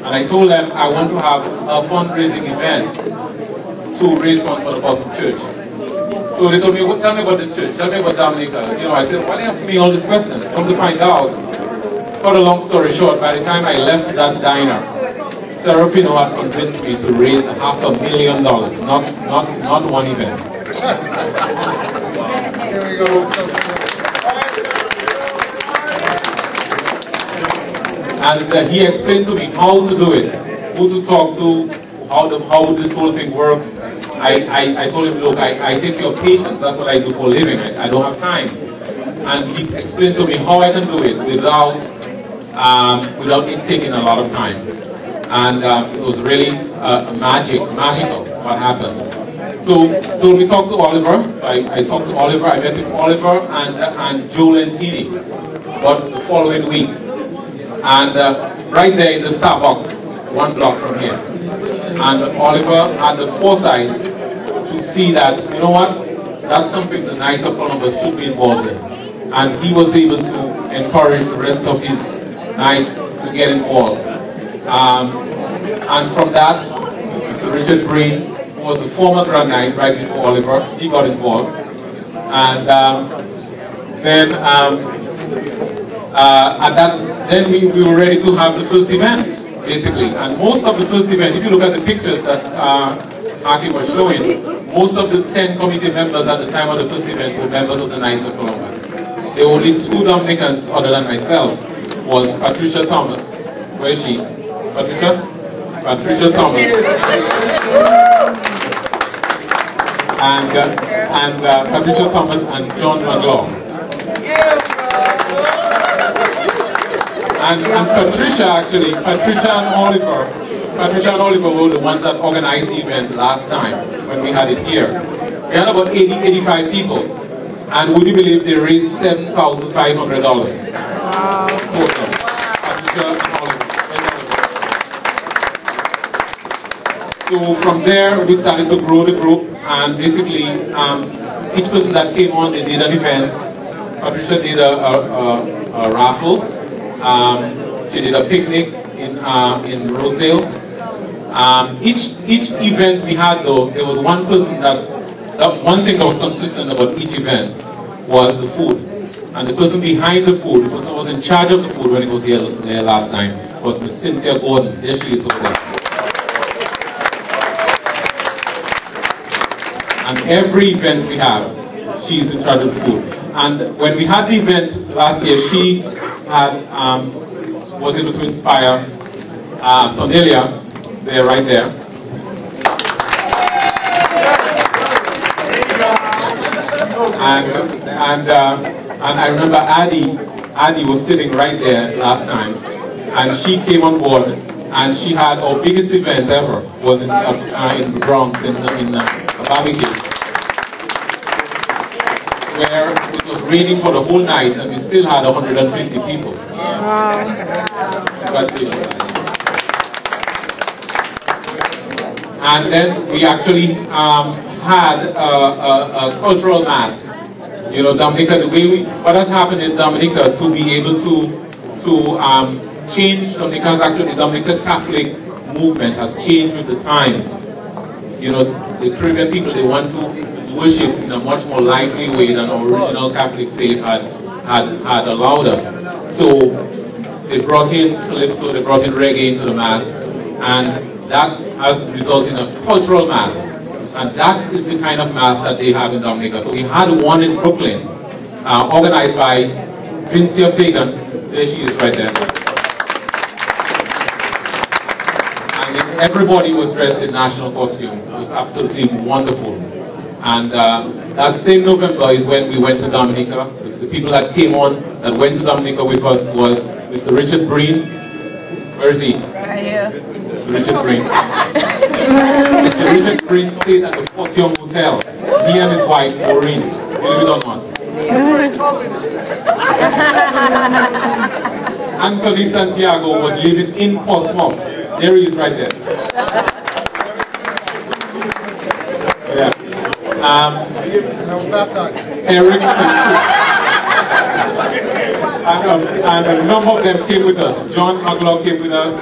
And I told them I want to have a fundraising event to raise funds for the Bosom Church. So they told me, tell me about this church, tell me about Dominica. You know, I said, why are you asking me all these questions? Come to find out, cut a long story short, by the time I left that diner, Serafino had convinced me to raise $500,000, not one event. Here we go. And he explained to me how to do it, who to talk to, how this whole thing works. I told him, look, I take your patients, that's what I do for a living, I don't have time. And he explained to me how I can do it without it taking a lot of time. And it was really magical what happened. So we talked to Oliver. I talked to Oliver. I met with Oliver and Joe Lentini about the following week. And right there in the Starbucks, 1 block from here. And Oliver had the foresight to see that, you know what, that's something the Knights of Columbus should be involved in. And he was able to encourage the rest of his Knights to get involved. And from that, Mr. Richard Breen, who was the former Grand Knight right before Oliver, he got involved. And then we were ready to have the first event, basically. And most of the first event, if you look at the pictures that Aki was showing, most of the 10 committee members at the time of the first event were members of the Knights of Columbus. The only 2 Dominicans other than myself was Patricia Thomas. Where is she? Patricia? Patricia Thomas. And Patricia Thomas and John McLaugh. And Patricia and Oliver were the ones that organized the event last time when we had it here. We had about 85 people, and would you believe they raised $7,500 total. Patricia and Oliver. So from there we started to grow the group, and basically each person that came on, they did an event. Patricia did a raffle. She did a picnic in Rosedale. Each event we had, though, there was one person one thing that was consistent about each event was the food. And the person behind the food, the person that was in charge of the food when it was here last time, was Ms. Cynthia Gordon. There she is over there. And every event we have, she's in charge of the food. And when we had the event last year, she was able to inspire Sonelia, there, right there. And I remember Addie was sitting right there last time, and she came on board, and she had our biggest event ever, was in the Bronx, in a barbecue, where it was raining for the whole night, and we still had 150 people. Congratulations. And then we actually had a cultural mass. You know, Dominica, the way what has happened in Dominica to be able to change, because actually the Dominica Catholic movement has changed with the times. You know, the Caribbean people, they want to worship in a much more lively way than our original Catholic faith had allowed us. So they brought in calypso, they brought in reggae into the mass, and that has resulted in a cultural mass. And that is the kind of mass that they have in Dominica. So we had one in Brooklyn, organized by Vincia Fagan. There she is right there. And everybody was dressed in national costume. It was absolutely wonderful. And that same November is when we went to Dominica. The people that came on, that went to Dominica with us, was Mr. Richard Breen. Where is he? Right here. Mr. Richard Breen. Mr. Richard Breen stayed at the Fort Young Hotel. He and his wife, Maureen. Believe it or not. Anthony Santiago was living in Portsmouth. There he is right there. Yeah. Eric. And a number of them came with us. John McLaugh came with us.